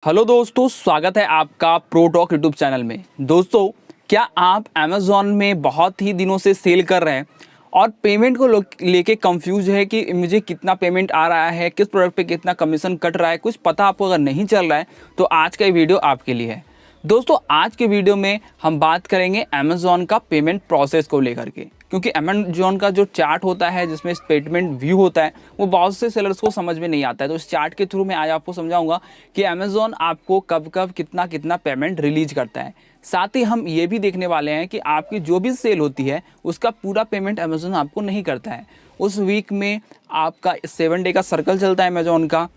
Hello दोस्तों, स्वागत है आपका प्रो टॉक यूट्यूब चैनल में। दोस्तों, क्या आप अमेज़ॉन में बहुत ही दिनों से सेल कर रहे हैं और पेमेंट को लेके कंफ्यूज है कि मुझे कितना पेमेंट आ रहा है, किस प्रोडक्ट पे कितना कमीशन कट रहा है, कुछ पता आपको अगर नहीं चल रहा है तो आज का ये वीडियो आपके लिए है। दोस्तों, आज के वीडियो में हम बात करेंगे अमेज़ॉन का पेमेंट प्रोसेस को लेकर के, क्योंकि अमेज़ॉन का जो चार्ट होता है जिसमें स्टेटमेंट व्यू होता है वो बहुत से सेलर्स को समझ में नहीं आता है। तो इस चार्ट के थ्रू मैं आज आपको समझाऊंगा कि अमेज़ॉन आपको कब कब कितना कितना पेमेंट रिलीज करता है। साथ ही हम ये भी देखने वाले हैं कि आपकी जो भी सेल होती है उसका पूरा पेमेंट अमेज़ॉन आपको नहीं करता है। उस वीक में आपका 7 डे का सर्कल चलता है अमेज़ॉन का।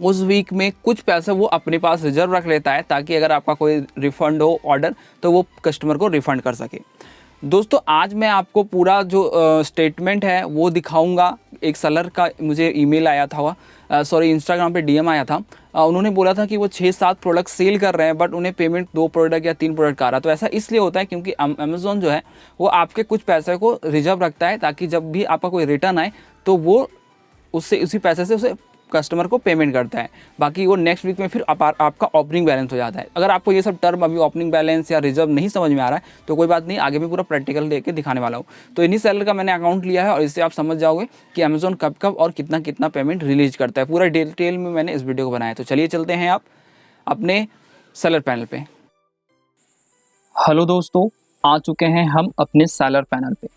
उस वीक में कुछ पैसे वो अपने पास रिजर्व रख लेता है ताकि अगर आपका कोई रिफ़ंड हो ऑर्डर तो वो कस्टमर को रिफ़ंड कर सके। दोस्तों, आज मैं आपको पूरा जो स्टेटमेंट है वो दिखाऊंगा। एक सेलर का मुझे ईमेल आया था, इंस्टाग्राम पे डीएम आया था। उन्होंने बोला था कि वो 6-7 प्रोडक्ट सेल कर रहे हैं बट उन्हें पेमेंट 2 प्रोडक्ट या 3 प्रोडक्ट आ रहा है। तो ऐसा इसलिए होता है क्योंकि अमेज़ॉन जो है वो आपके कुछ पैसे को रिजर्व रखता है ताकि जब भी आपका कोई रिटर्न आए तो वो उससे उसी पैसे से उसे कस्टमर को पेमेंट करता है। बाकी वो नेक्स्ट वीक में फिर आपका ओपनिंग बैलेंस हो जाता है। अगर आपको ये सब टर्म अभी ओपनिंग बैलेंस या रिजर्व नहीं समझ में आ रहा है तो कोई बात नहीं, आगे मैं पूरा प्रैक्टिकल देके दिखाने वाला हूँ। तो इन्हीं सेलर का मैंने अकाउंट लिया है और इससे आप समझ जाओगे कि अमेज़ॉन कब कब और कितना कितना पेमेंट रिलीज करता है। पूरा डिटेल में मैंने इस वीडियो को बनाया। तो चलिए चलते हैं आप अपने सेलर पैनल पे। हेलो दोस्तों, आ चुके हैं हम अपने सेलर पैनल पे।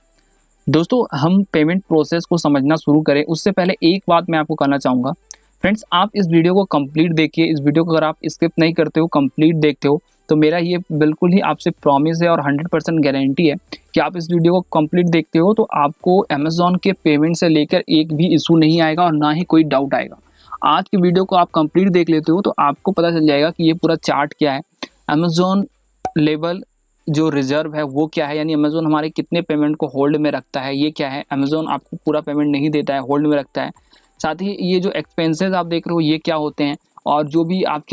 दोस्तों, हम पेमेंट प्रोसेस को समझना शुरू करें उससे पहले एक बात मैं आपको कहना चाहूँगा। फ्रेंड्स, आप इस वीडियो को कंप्लीट देखिए। इस वीडियो को अगर आप स्किप नहीं करते हो, कंप्लीट देखते हो, तो मेरा ये बिल्कुल ही आपसे प्रॉमिस है और 100% गारंटी है कि आप इस वीडियो को कंप्लीट देखते हो तो आपको अमेज़ॉन के पेमेंट से लेकर एक भी इशू नहीं आएगा और ना ही कोई डाउट आएगा। आज की वीडियो को आप कंप्लीट देख लेते हो तो आपको पता चल जाएगा कि ये पूरा चार्ट क्या है, अमेज़ॉन लेवल जो रिजर्व है वो क्या है, यानी अमेज़ॉन हमारे कितने पेमेंट को होल्ड में रखता है, ये क्या है। अमेज़ॉन आपको पूरा पेमेंट नहीं देता है, होल्ड में रखता है। साथ ही ये जो एक्सपेंसेस आप देख रहे हो ये क्या होते हैं, और जो भी आप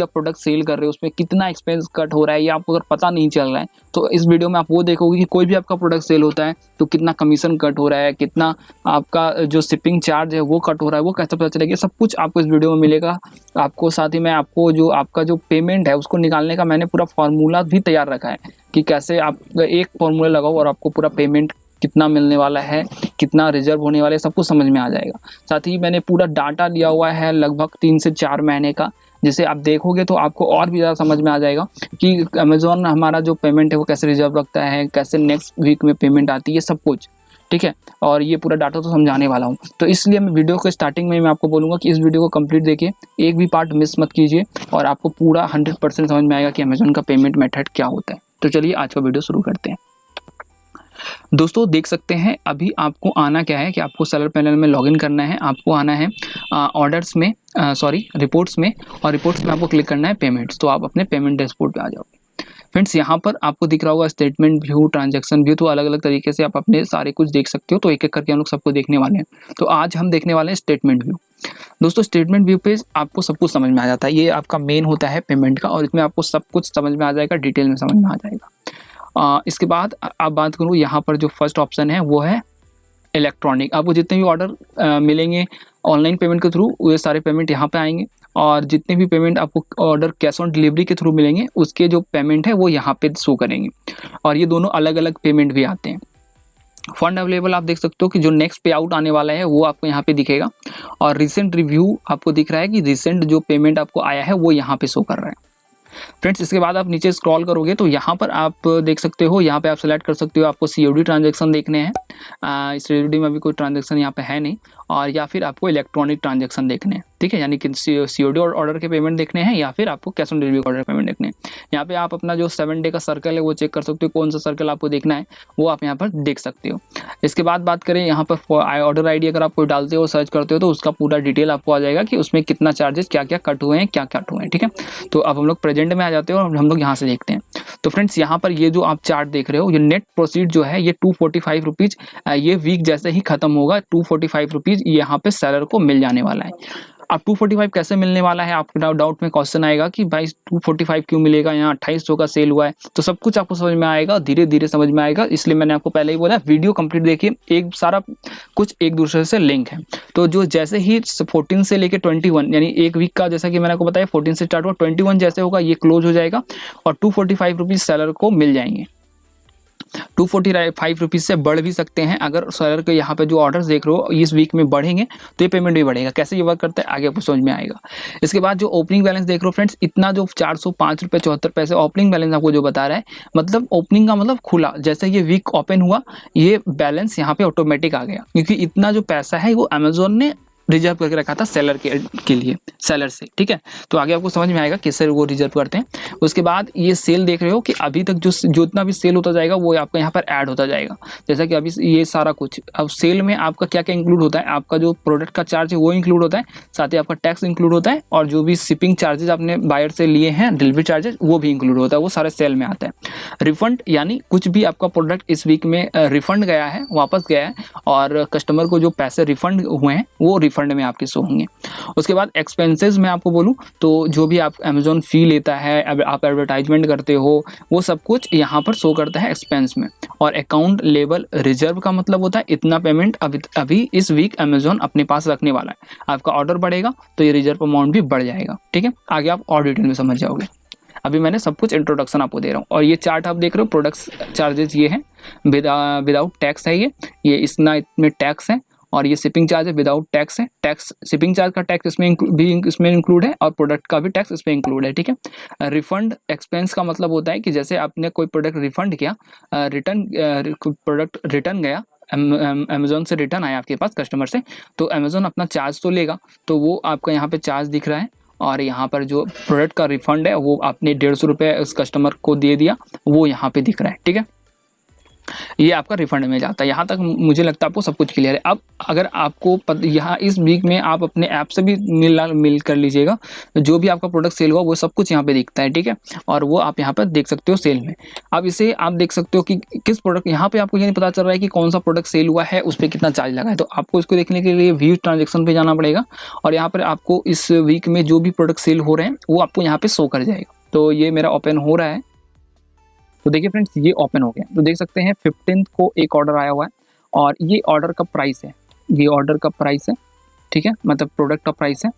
प्रोडक्ट सेल कर रहे हो उसमें कितना एक्सपेंस कट हो रहा है, ये आपको अगर पता नहीं चल रहा है तो इस वीडियो में आप वो देखोगे कि कोई भी आपका प्रोडक्ट सेल होता है तो कितना कमीशन कट हो रहा है, कितना आपका जो शिपिंग चार्ज है वो कट हो रहा है, वो कैसे पता चलेगा, सब कुछ आपको इस वीडियो में मिलेगा आपको। साथ ही मैं आपको जो आपका जो पेमेंट है उसको निकालने का मैंने पूरा फार्मूला भी तैयार रखा है कि कैसे आप एक फार्मूला लगाओ और आपको पूरा पेमेंट कितना मिलने वाला है, कितना रिजर्व होने वाला है, सब कुछ समझ में आ जाएगा। साथ ही मैंने पूरा डाटा लिया हुआ है लगभग 3 से 4 महीने का, जिसे आप देखोगे तो आपको और भी ज़्यादा समझ में आ जाएगा कि अमेज़ॉन हमारा जो पेमेंट है वो कैसे रिजर्व रखता है, कैसे नेक्स्ट वीक में पेमेंट आती है, सब कुछ ठीक है। और ये पूरा डाटा तो समझाने वाला हूँ, तो इसलिए मैं वीडियो के स्टार्टिंग में मैं आपको बोलूँगा कि इस वीडियो को कंप्लीट देखिए, एक भी पार्ट मिस मत कीजिए और आपको पूरा 100% समझ में आएगा कि अमेज़ॉन का पेमेंट मेथड क्या होता है। तो चलिए आज का वीडियो शुरू करते हैं। दोस्तों, देख सकते हैं अभी आपको आना क्या है कि आपको सेलर पैनल में लॉगिन करना है। आपको आना है ऑर्डर्स में, रिपोर्ट्स में, और रिपोर्ट्स में आपको क्लिक करना है पेमेंट्स। तो आप अपने पेमेंट डैशबोर्ड पे आ जाओगे। फ्रेंड्स, यहाँ पर आपको दिख रहा होगा स्टेटमेंट व्यू, ट्रांजैक्शन व्यू, तो अलग अलग तरीके से आप अपने सारे कुछ देख सकते हो। तो एक एक करके हम लोग सबको देखने वाले हैं। तो आज हम देखने वाले हैं स्टेटमेंट व्यू। दोस्तों, स्टेटमेंट व्यू पे आपको सब कुछ समझ में आ जाता है। ये आपका मेन होता है पेमेंट का और इसमें आपको सब कुछ समझ में आ जाएगा, डिटेल में समझ में आ जाएगा। इसके बाद आप बात करूँ, यहाँ पर जो फर्स्ट ऑप्शन है वो है इलेक्ट्रॉनिक। आपको जितने भी ऑर्डर मिलेंगे ऑनलाइन पेमेंट के थ्रू वो सारे पेमेंट यहाँ पे आएंगे, और जितने भी पेमेंट आपको ऑर्डर कैश ऑन डिलीवरी के थ्रू मिलेंगे उसके जो पेमेंट है वो यहाँ पे शो करेंगे। और ये दोनों अलग अलग पेमेंट भी आते हैं। फंड अवेलेबल आप देख सकते हो कि जो नेक्स्ट पे आउट आने वाला है वो आपको यहाँ पे दिखेगा, और रिसेंट रिव्यू आपको दिख रहा है कि रिसेंट जो पेमेंट आपको आया है वो यहाँ पे शो कर रहा है। फ्रेंड्स, इसके बाद आप नीचे स्क्रॉल करोगे तो यहाँ पर आप देख सकते हो, यहाँ पे आप सेलेक्ट कर सकते हो आपको सीओडी ट्रांजैक्शन देखने हैं। इस सीओडी में अभी कोई ट्रांजैक्शन यहाँ पे है नहीं, और या फिर आपको इलेक्ट्रॉनिक ट्रांजैक्शन देखने हैं, ठीक है, यानी कि सीओडी ऑर्डर के पेमेंट देखने हैं या फिर आपको cash on delivery order payment देखने हैं। यहाँ पे आप अपना जो 7 डे का सर्कल है वो चेक कर सकते हो, कौन सा सर्कल आपको देखना है वो आप यहाँ पर देख सकते हो। इसके बाद बात करें यहाँ पर ऑर्डर ID अगर आप कोई डालते हो, सर्च करते हो तो उसका पूरा डिटेल आपको आ जाएगा कि उसमें कितना चार्जेस, क्या क्या कट हुए हैं, क्या कट हुए हैं, ठीक है। तो अब हम लोग प्रेजेंट में आ जाते हैं और हम लोग यहाँ से देखते हैं। तो फ्रेंड्स, यहाँ पर ये जो आप चार्ट देख रहे हो, ये नेट प्रोसीड जो है ये 245 रुपीज़ ये वीक जैसे ही खत्म होगा 245 रुपीज़ यहाँ पे सेलर को मिल जाने वाला है। अब 245 कैसे मिलने वाला है, आपके डाउट में क्वेश्चन आएगा कि भाई 245 क्यों मिलेगा, यहाँ 2800 का सेल हुआ है। तो सब कुछ आपको समझ में आएगा, धीरे धीरे समझ में आएगा, इसलिए मैंने आपको पहले ही बोला वीडियो कंप्लीट देखिए, एक सारा कुछ एक दूसरे से लिंक है। तो जो जैसे ही 14 से लेके 21 यानी एक वीक का, जैसा कि मैंने आपको बताया 14 से स्टार्ट हुआ, 21 जैसे होगा ये क्लोज हो जाएगा और 245 रुपीज़ सेलर को मिल जाएंगे। 245 रुपीज़ से बढ़ भी सकते हैं, अगर सेलर के यहाँ पे जो ऑर्डर्स देख रहे हो इस वीक में बढ़ेंगे तो ये पेमेंट भी बढ़ेगा। कैसे ये वर्क करता है आगे आपको समझ में आएगा। इसके बाद जो ओपनिंग बैलेंस देख रहे हो फ्रेंड्स, इतना जो 405 रुपये 74 पैसे ओपनिंग बैलेंस आपको जो बता रहा है, मतलब ओपनिंग का मतलब खुला, जैसे ये वीक ओपन हुआ ये बैलेंस यहाँ पे ऑटोमेटिक आ गया, क्योंकि इतना जो पैसा है वो अमेजोन ने रिजर्व करके रखा था सेलर के लिए, सेलर से, ठीक है। तो आगे आपको समझ में आएगा किससे वो रिजर्व करते हैं। उसके बाद ये सेल देख रहे हो कि अभी तक जो जितना भी सेल होता जाएगा वो आपका यहाँ पर ऐड होता जाएगा। जैसा कि अभी ये सारा कुछ, अब सेल में आपका क्या क्या इंक्लूड होता है, आपका जो प्रोडक्ट का चार्ज है वो इंक्लूड होता है, साथ ही आपका टैक्स इंक्लूड होता है, और जो भी शिपिंग चार्जेस आपने बायर से लिए हैं, डिलीवरी चार्जेस, वो भी इंक्लूड होता है, वो सारे सेल में आता है। रिफंड यानी कुछ भी आपका प्रोडक्ट इस वीक में रिफंड गया है, वापस गया है, और कस्टमर को जो पैसे रिफंड हुए हैं वो रिफंड में आपके शो होंगे। उसके बाद एक्सपेंसेस में आपको बोलूं तो जो भी आप अमेजोन फी लेता है, आप एडवर्टाइजमेंट करते हो, वो सब कुछ यहाँ पर शो करता है एक्सपेंस में। और अकाउंट लेवल रिजर्व का मतलब होता है इतना पेमेंट अभी इस वीक अमेजोन अपने पास रखने वाला है। आपका ऑर्डर बढ़ेगा तो ये रिजर्व अमाउंट भी बढ़ जाएगा, ठीक है। आगे आप और डिटेल में समझ जाओगे, अभी मैंने सब कुछ इंट्रोडक्शन आपको दे रहा हूँ। और ये चार्ट आप देख रहे हो, प्रोडक्ट्स चार्जेस ये हैं, विदाउट टैक्स है ये इसमें टैक्स है, और ये शिपिंग चार्ज है विदाउट टैक्स है। टैक्स शिपिंग चार्ज का टैक्स इसमें इंक्लूड है, और प्रोडक्ट का भी टैक्स इसमें इंक्लूड है, ठीक है। रिफंड एक्सपेंस का मतलब होता है कि जैसे आपने कोई प्रोडक्ट रिफंड किया, प्रोडक्ट रिटर्न गया, अमेजोन से रिटर्न आया आपके पास कस्टमर से, तो अमेजोन अपना चार्ज तो लेगा, तो वो आपका यहाँ पे चार्ज दिख रहा है। और यहाँ पर जो प्रोडक्ट का रिफंड है वो आपने 150 रुपये उस कस्टमर को दे दिया, वो यहाँ पे दिख रहा है, ठीक है। ये आपका रिफंड में जाता है। यहाँ तक मुझे लगता है आपको सब कुछ क्लियर है। अब अगर आपको यहाँ इस वीक में आप अपने ऐप से भी मिल कर लीजिएगा, जो भी आपका प्रोडक्ट सेल हुआ वो सब कुछ यहाँ पे दिखता है, ठीक है। और वो आप यहाँ पर देख सकते हो सेल में। अब इसे आप देख सकते हो कि किस प्रोडक्ट, यहाँ पे आपको ये नहीं पता चल रहा है कि कौन सा प्रोडक्ट सेल हुआ है, उस पर कितना चार्ज लगा है, तो आपको इसको देखने के लिए व्यू ट्रांजेक्शन पे जाना पड़ेगा, और यहाँ पर आपको इस वीक में जो भी प्रोडक्ट सेल हो रहे हैं वो आपको यहाँ पे शो कर जाएगा। तो ये मेरा ओपन हो रहा है, तो देखिए फ्रेंड्स ये ओपन हो गया, तो देख सकते हैं 15 को एक ऑर्डर आया हुआ है, और ये ऑर्डर का प्राइस है, ये ऑर्डर का प्राइस है, ठीक है, मतलब प्रोडक्ट का प्राइस है।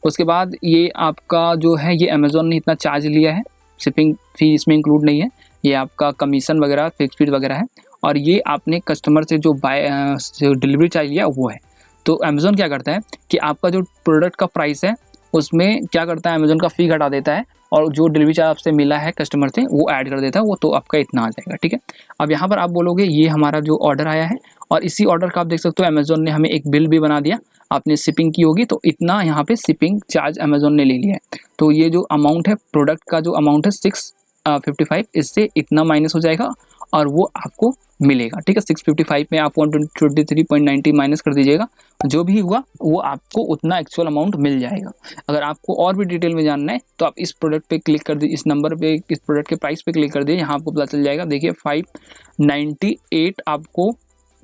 उसके बाद ये आपका जो है ये अमेजोन ने इतना चार्ज लिया है, शिपिंग फी इसमें इंक्लूड नहीं है, ये आपका कमीशन वगैरह फिक्स फीस वगैरह है, और ये आपने कस्टमर से जो डिलीवरी चार्ज लिया वो है। तो अमेजोन क्या करता है कि आपका जो प्रोडक्ट का प्राइस है उसमें क्या करता है, अमेजोन का फ़ी घटा देता है, और जो डिलीवरी चार्ज आपसे मिला है कस्टमर से वो ऐड कर देता है, वो तो आपका इतना आ जाएगा, ठीक है। अब यहाँ पर आप बोलोगे ये हमारा जो ऑर्डर आया है, और इसी ऑर्डर का आप देख सकते हो अमेजोन ने हमें एक बिल भी बना दिया, आपने शिपिंग की होगी तो इतना यहाँ पे शिपिंग चार्ज अमेजोन ने ले लिया है। तो ये जो अमाउंट है प्रोडक्ट का, जो अमाउंट है 655, इससे इतना माइनस हो जाएगा और वो आपको मिलेगा, ठीक है। 655 में आप 123.90 माइनस कर दीजिएगा, जो भी हुआ वो आपको उतना एक्चुअल अमाउंट मिल जाएगा। अगर आपको और भी डिटेल में जानना है तो आप इस प्रोडक्ट पे क्लिक कर दीजिए, इस नंबर पे, इस प्रोडक्ट के प्राइस पे क्लिक कर दीजिए, यहाँ आपको पता चल जाएगा। देखिए 598 आपको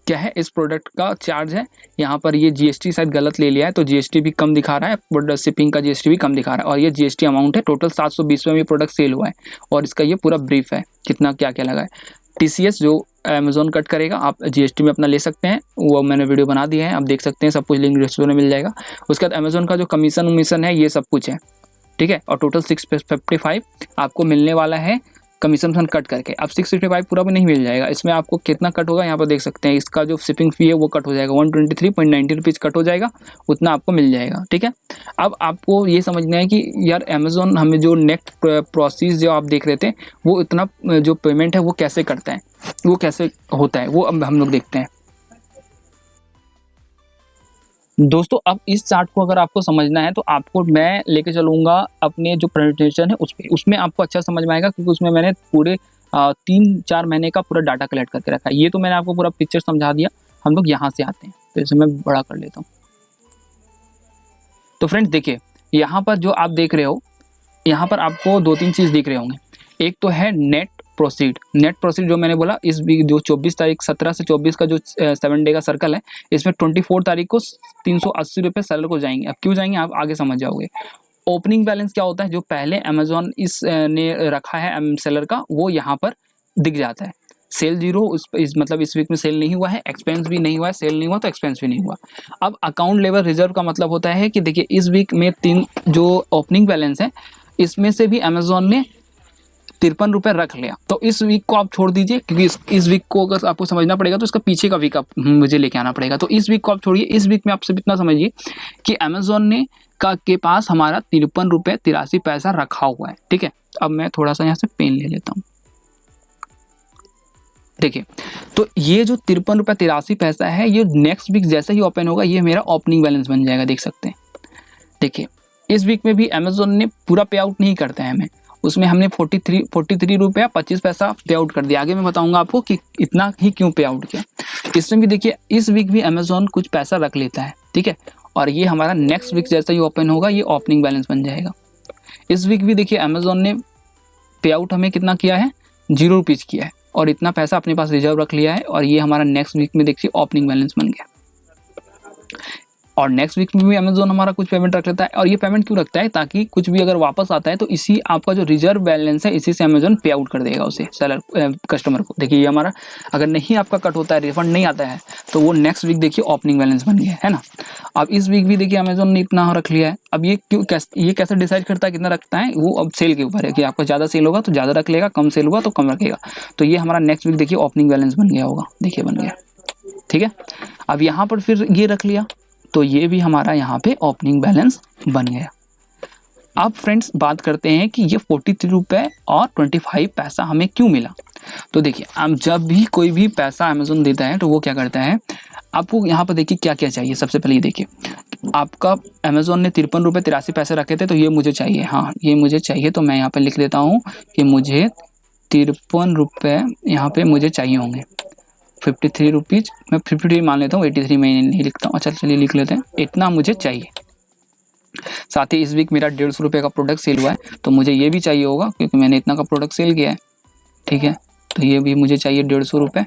क्या है इस प्रोडक्ट का चार्ज है। यहाँ पर ये जीएसटी शायद गलत ले लिया है, तो जीएसटी भी कम दिखा रहा है, प्रोडक्ट शिपिंग का जीएसटी भी कम दिखा रहा है, और ये जीएसटी अमाउंट है टोटल 720 में ये प्रोडक्ट सेल हुआ है, और इसका ये पूरा ब्रीफ है कितना क्या क्या लगा है। टीसीएस जो अमेजोन कट करेगा, आप जीएसटी में अपना ले सकते हैं, वो मैंने वीडियो बना दिया है, आप देख सकते हैं, सब कुछ लिंक डिस्क्रिप्शन में मिल जाएगा। उसके बाद अमेजोन का जो कमीशन है ये सब कुछ है, ठीक है। और टोटल 655 आपको मिलने वाला है कमीशन कट करके। अब 655 पूरा भी नहीं मिल जाएगा, इसमें आपको कितना कट होगा यहाँ पर देख सकते हैं, इसका जो शिपिंग फी है वो कट हो जाएगा, 123.90 रुपीज़ कट हो जाएगा, उतना आपको मिल जाएगा, ठीक है। अब आपको ये समझना है कि यार अमेजोन हमें जो नेक्स्ट प्रोसेस जो आप देख रहे थे वो इतना जो पेमेंट है वो कैसे करता है, वो कैसे होता है, वो अब हम लोग देखते हैं। दोस्तों अब इस चार्ट को अगर आपको समझना है तो आपको मैं लेके चलूँगा अपने जो प्रेजेंटेशन है उस पर, उसमें आपको अच्छा समझ में आएगा, क्योंकि उसमें मैंने पूरे 3-4 महीने का पूरा डाटा कलेक्ट करके रखा है। ये तो मैंने आपको पूरा पिक्चर समझा दिया। हम लोग यहाँ से आते हैं, तो इसे मैं बड़ा कर लेता हूँ। तो फ्रेंड्स देखिए यहाँ पर जो आप देख रहे हो, यहाँ पर आपको 2-3 चीज़ दिख रहे होंगे। एक तो है नेट नेट प्रोसीड जो मैंने बोला इस वीक जो 24 तारीख 17 से 24 का जो 7 डे का सर्कल है, इसमें 24 तारीख को 380 रुपये सेलर को जाएंगे। अब क्यों जाएंगे आप आगे समझ जाओगे। ओपनिंग बैलेंस क्या होता है, जो पहले अमेजोन इस ने रखा है सेलर का, वो यहाँ पर दिख जाता है। सेल जीरो मतलब इस वीक में सेल नहीं हुआ है, एक्सपेंस भी नहीं हुआ है, सेल नहीं हुआ तो एक्सपेंस भी नहीं हुआ। अब अकाउंट लेवल रिजर्व का मतलब होता है कि देखिए इस वीक में 3 जो ओपनिंग बैलेंस है इसमें से भी अमेजोन ने 53 रुपये रख लिया, तो इस वीक को आप छोड़ दीजिए, क्योंकि इस वीक को अगर आपको समझना पड़ेगा तो इसका पीछे का वीक आप मुझे लेके आना पड़ेगा। तो इस वीक को आप छोड़िए, इस वीक में आप सिर्फ इतना समझिए कि अमेजोन ने के पास हमारा 53 रुपये 83 पैसा रखा हुआ है। ठीक है, अब मैं थोड़ा सा यहाँ से पेन ले लेता हूँ। देखिए तो ये जो 53 रुपये 83 पैसा है, ये नेक्स्ट वीक जैसे ही ओपन होगा ये मेरा ओपनिंग बैलेंस बन जाएगा, देख सकते हैं। देखिए इस वीक में भी अमेजोन ने पूरा पे आउट नहीं करता है हमें, उसमें हमने 43 रुपया 25 पैसा पे आउट कर दिया। आगे मैं बताऊंगा आपको कि इतना ही क्यों पे आउट किया। इसमें भी देखिए इस वीक भी अमेजोन कुछ पैसा रख लेता है, ठीक है, और ये हमारा नेक्स्ट वीक जैसा ही ओपन होगा ये ओपनिंग बैलेंस बन जाएगा। इस वीक भी देखिए अमेजोन ने पे आउट हमें कितना किया है, 0 रुपीज़ किया है, और इतना पैसा अपने पास रिजर्व रख लिया है, और ये हमारा नेक्स्ट वीक में देखिए ओपनिंग बैलेंस बन गया। और नेक्स्ट वीक में भी अमेजोन हमारा कुछ पेमेंट रख लेता है, और ये पेमेंट क्यों रखता है, ताकि कुछ भी अगर वापस आता है तो इसी आपका जो रिजर्व बैलेंस है इसी से अमेजोन पे आउट कर देगा उसे सेलर कस्टमर को। देखिए ये हमारा अगर नहीं आपका कट होता है, रिफंड नहीं आता है, तो वो नेक्स्ट वीक देखिए ओपनिंग बैलेंस बन गया है ना। अब इस वीक भी देखिए अमेजोन ने इतना रख लिया है। अब ये कैसे डिसाइड करता है कितना रखता है, वो अब सेल के ऊपर है कि आपका ज़्यादा सेल होगा तो ज़्यादा रख लेगा, कम सेल हुआ तो कम रखेगा। तो ये हमारा नेक्स्ट वीक देखिए ओपनिंग बैलेंस बन गया होगा, देखिए बन गया, ठीक है। अब यहाँ पर फिर ये रख लिया, तो ये भी हमारा यहाँ पे ओपनिंग बैलेंस बन गया। अब फ्रेंड्स बात करते हैं कि ये 43 रुपये और 25 पैसा हमें क्यों मिला। तो देखिए अब जब भी कोई भी पैसा अमेजोन देता है तो वो क्या करता है, आपको यहाँ पर देखिए क्या क्या चाहिए। सबसे पहले ये देखिए आपका अमेजोन ने 53 रुपये 83 पैसे रखे थे, तो ये मुझे चाहिए, हाँ ये मुझे चाहिए, तो मैं यहाँ पर लिख देता हूँ कि मुझे 53 रुपये यहाँ पे मुझे चाहिए होंगे। 53 रुपीज़, मैं 53 मान लेता हूँ, 83 में नहीं लिखता हूँ। अच्छा चलिए लिख लेते हैं, इतना मुझे चाहिए। साथ ही इस वीक मेरा 150 रुपये का प्रोडक्ट सेल हुआ है, तो मुझे ये भी चाहिए होगा क्योंकि मैंने इतना का प्रोडक्ट सेल किया है, ठीक है, तो ये भी मुझे चाहिए 150 रुपये।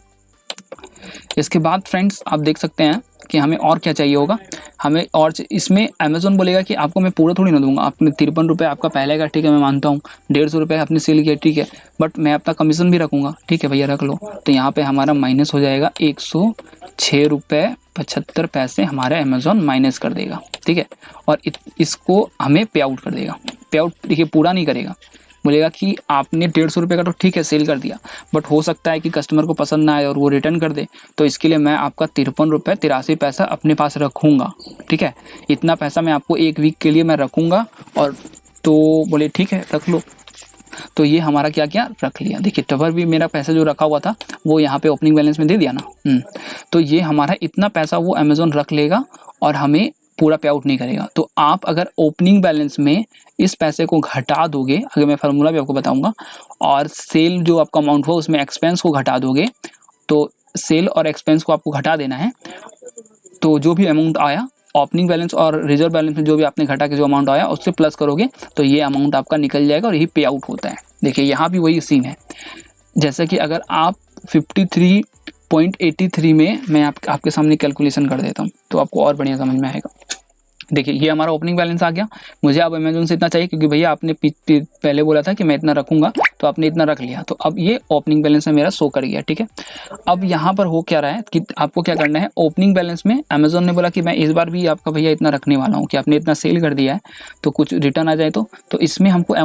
इसके बाद फ्रेंड्स आप देख सकते हैं कि हमें और क्या चाहिए होगा, हमें और इसमें अमेजोन बोलेगा कि आपको मैं पूरा थोड़ी ना दूंगा, आपने 53 रुपये आपका पहले का, ठीक है मैं मानता हूँ, 150 रुपये आपने सेल किया, ठीक है, बट मैं अपना कमीशन भी रखूँगा, ठीक है भैया रख लो। तो यहाँ पे हमारा माइनस हो जाएगा 106 रुपये 75 पैसे हमारे अमेजोन माइनस कर देगा, ठीक है, और इसको हमें पे आउट कर देगा। पे आउट देखिए पूरा नहीं करेगा, बोलेगा कि आपने 150 रुपये का तो ठीक है सेल कर दिया, बट हो सकता है कि कस्टमर को पसंद ना आए और वो रिटर्न कर दे, तो इसके लिए मैं आपका 53 रुपये 83 पैसा अपने पास रखूँगा, ठीक है, इतना पैसा मैं आपको एक वीक के लिए मैं रखूँगा। और तो बोले ठीक है रख लो, तो ये हमारा क्या क्या रख लिया। देखिए तब भी मेरा पैसा जो रखा हुआ था वो यहाँ पे ओपनिंग बैलेंस में दे दिया ना, तो ये हमारा इतना पैसा वो अमेजोन रख लेगा और हमें पूरा पे आउट नहीं करेगा। तो आप अगर ओपनिंग बैलेंस में इस पैसे को घटा दोगे, अगर मैं फार्मूला भी आपको बताऊंगा, और सेल जो आपका अमाउंट हो उसमें एक्सपेंस को घटा दोगे, तो सेल और एक्सपेंस को आपको घटा देना है, तो जो भी अमाउंट आया ओपनिंग बैलेंस और रिजर्व बैलेंस में जो भी आपने घटा के जो अमाउंट आया उससे प्लस करोगे तो ये अमाउंट आपका निकल जाएगा, और यही पे आउट होता है। देखिए यहाँ भी वही सीन है, जैसे कि अगर आप 53.83 में मैं आपके सामने कैलकुलेशन कर देता हूँ तो आपको और बढ़िया समझ में आएगा। देखिए ये हमारा ओपनिंग बैलेंस आ गया, मुझे अब अमेजोन से इतना चाहिए क्योंकि भैया आपने पहले बोला था कि मैं इतना रखूंगा, तो आपने इतना रख लिया, तो अब ये ओपनिंग बैलेंस में मेरा शो कर गया, ठीक है। अब यहाँ पर हो क्या रहा है कि आपको क्या करना है, ओपनिंग बैलेंस में अमेजोन ने बोला कि मैं इस बार भी आपका भैया इतना रखने वाला हूँ कि आपने इतना सेल कर दिया है, तो कुछ रिटर्न आ जाए तो इसमें हमको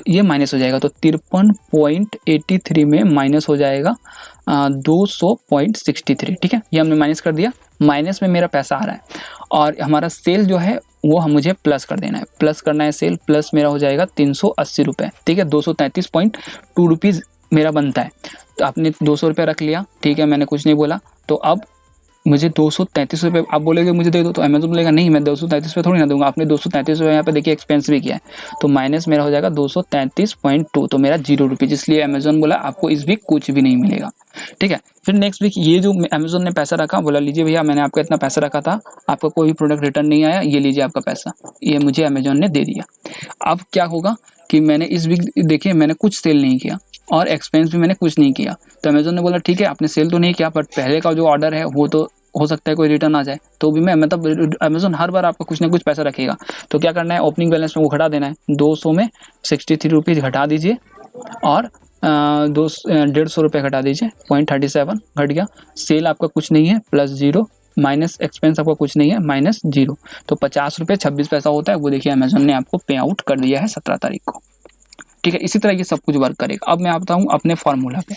ये माइनस हो जाएगा, तो 53.83 में माइनस हो जाएगा 200.63, ठीक है, ये हमने माइनस कर दिया, माइनस में मेरा पैसा आ रहा है, और हमारा सेल जो है वो हम मुझे प्लस कर देना है, प्लस करना है सेल, प्लस मेरा हो जाएगा 380 रुपये, ठीक है, 233.2 रुपीज़ मेरा बनता है। तो आपने 200 रुपये रख लिया, ठीक है, मैंने कुछ नहीं बोला, तो अब मुझे 233 रुपये आप बोलेगे मुझे दे दो, तो अमेजोन बोलेगा नहीं मैं 233 रुपये थोड़ी ना दूंगा, आपने 233 रुपये यहाँ पे देखिए एक्सपेंस भी किया है, तो माइनस मेरा हो जाएगा 233.2, तो मेरा 0 रुपये, इसलिए अमेजोन बोला आपको इस वीक कुछ भी नहीं मिलेगा, ठीक है। फिर नेक्स्ट वीक ये जो अमेजोन ने पैसा रखा, बोला लीजिए भैया मैंने आपका इतना पैसा रखा था, आपका कोई भी प्रोडक्ट रिटर्न नहीं आया, ये लीजिए आपका पैसा, ये मुझे अमेजोन ने दे दिया। अब क्या होगा कि मैंने इस वीक देखिए मैंने कुछ सेल नहीं किया, और एक्सपेंस भी मैंने कुछ नहीं किया। तो अमेजोन ने बोला ठीक है आपने सेल तो नहीं किया बट पहले का जो ऑर्डर है वो तो हो सकता है कोई रिटर्न आ जाए, तो भी मैं मतलब अमेजोन हर बार आपका कुछ ना कुछ पैसा रखेगा। तो क्या करना है, ओपनिंग बैलेंस में वो घटा देना है, 200 में 63 रुपीज़ घटा दीजिए और 150 रुपये घटा दीजिए, 0.37 घट गया। सेल आपका कुछ नहीं है, प्लस 0, माइनस एक्सपेंस आपका कुछ नहीं है, माइनस 0। तो 50 रुपये 26 पैसा होता है, वो देखिए अमेजोन ने आपको पे आउट कर दिया है 17 तारीख को। ठीक है, इसी तरह ये सब कुछ वर्क करेगा। अब मैं आता हूँ अपने फार्मूला पे।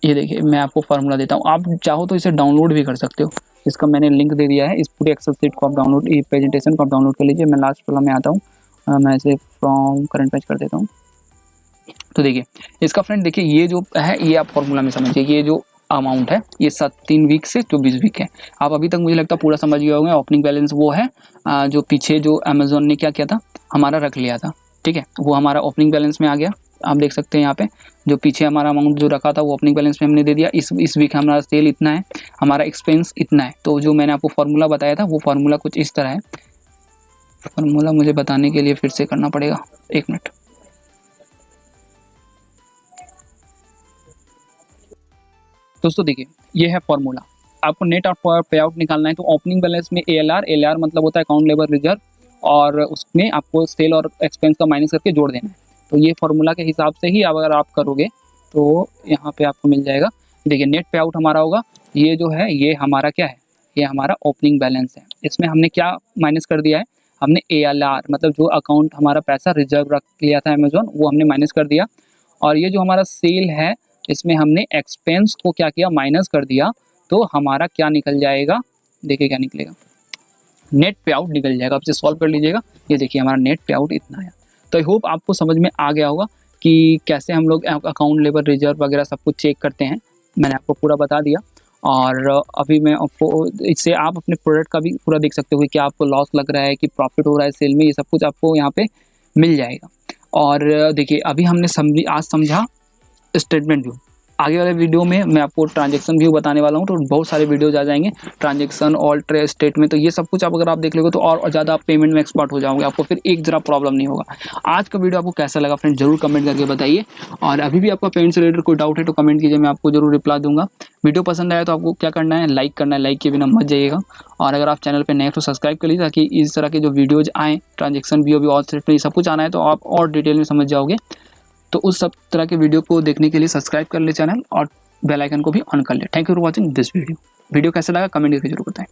ये देखिए मैं आपको फार्मूला देता हूँ, आप चाहो तो इसे डाउनलोड भी कर सकते हो। इसका मैंने लिंक दे दिया है, इस पूरे एक्सेल शीट को आप डाउनलोड, ये प्रेजेंटेशन को आप डाउनलोड कर लीजिए। मैं लास्ट वाला में आता हूँ, मैं इसे फ्रॉम करंट पेज कर देता हूँ। तो देखिए इसका फ्रेंड देखिए ये जो है ये आप फार्मूला में समझिए, ये जो अमाउंट है ये 3 वीक से 24 वीक है। आप अभी तक मुझे लगता है पूरा समझ गए होंगे। ओपनिंग बैलेंस वो है जो पीछे जो अमेजोन ने क्या किया था, हमारा रख लिया था। ठीक है, वो हमारा ओपनिंग बैलेंस में आ गया। आप देख सकते हैं यहाँ पे जो पीछे हमारा अमाउंट जो रखा था वो ओपनिंग बैलेंस में हमने दे दिया। इस वीक हमारा सेल इतना है, हमारा एक्सपेंस इतना है। तो जो मैंने आपको फार्मूला बताया था वो फार्मूला कुछ इस तरह है। फार्मूला मुझे बताने के लिए फिर से करना पड़ेगा, 1 मिनट। दोस्तों देखिए ये है फॉर्मूला, आपको नेट ऑफ पे आउट निकालना है। तो ओपनिंग बैलेंस में एलआर मतलब होता है अकाउंट लेबर रिजर्व, और उसमें आपको सेल और एक्सपेंस का माइनस करके जोड़ देना है। तो ये फार्मूला के हिसाब से ही अगर आप करोगे तो यहाँ पे आपको मिल जाएगा। देखिए नेट पे आउट हमारा होगा, ये जो है ये हमारा क्या है, ये हमारा ओपनिंग बैलेंस है। इसमें हमने क्या माइनस कर दिया है, हमने एलआर मतलब जो अकाउंट हमारा पैसा रिजर्व रख लिया था अमेजोन, वो हमने माइनस कर दिया। और ये जो हमारा सेल है इसमें हमने एक्सपेंस को क्या किया, माइनस कर दिया। तो हमारा क्या निकल जाएगा, देखिए क्या निकलेगा, नेट पे आउट निकल जाएगा। आप इसे सॉल्व कर लीजिएगा, ये देखिए हमारा नेट पे आउट इतना आया। तो आई होप आपको समझ में आ गया होगा कि कैसे हम लोग अकाउंट लेबर रिजर्व वगैरह सब कुछ चेक करते हैं। मैंने आपको पूरा बता दिया। और अभी मैं आपको इससे आप अपने प्रोडक्ट का भी पूरा देख सकते हो कि क्या आपको लॉस लग रहा है कि प्रॉफिट हो रहा है सेल में, ये सब कुछ आपको यहाँ पे मिल जाएगा। और देखिए अभी हमने आज समझा स्टेटमेंट व्यू। आगे वाले वीडियो में मैं आपको ट्रांजैक्शन व्यू बताने वाला हूँ, तो बहुत सारे वीडियोज आ जाएंगे, ट्रांजैक्शन ऑल्टर स्टेटमेंट। तो ये सब कुछ आप अगर आप देख लोगे तो और ज़्यादा आप पेमेंट में एक्सपर्ट हो जाओगे, आपको फिर एक जरा प्रॉब्लम नहीं होगा। आज का वीडियो आपको कैसा लगा फ्रेंड जरूर कमेंट करके बताइए। और अभी भी आपका पेमेंट से रिलेटेड कोई डाउट है तो कमेंट कीजिए, मैं आपको जरूर रिप्लाई दूंगा। वीडियो पसंद आया तो आपको क्या करना है, लाइक करना है, लाइक के बिना मत जाइएगा। और अगर आप चैनल पर नए तो सब्सक्राइब कर लीजिए, ताकि इस तरह के जो वीडियोज आएँ ट्रांजेक्शन व्यू भी और स्टेटमेंट सब कुछ आना है तो आप और डिटेल में समझ जाओगे। तो उस सब तरह के वीडियो को देखने के लिए सब्सक्राइब कर ले चैनल और बेल आइकन को भी ऑन कर ले। Thank you for watching this video. Video कैसा लगा कमेंट करके जरूर बताएं।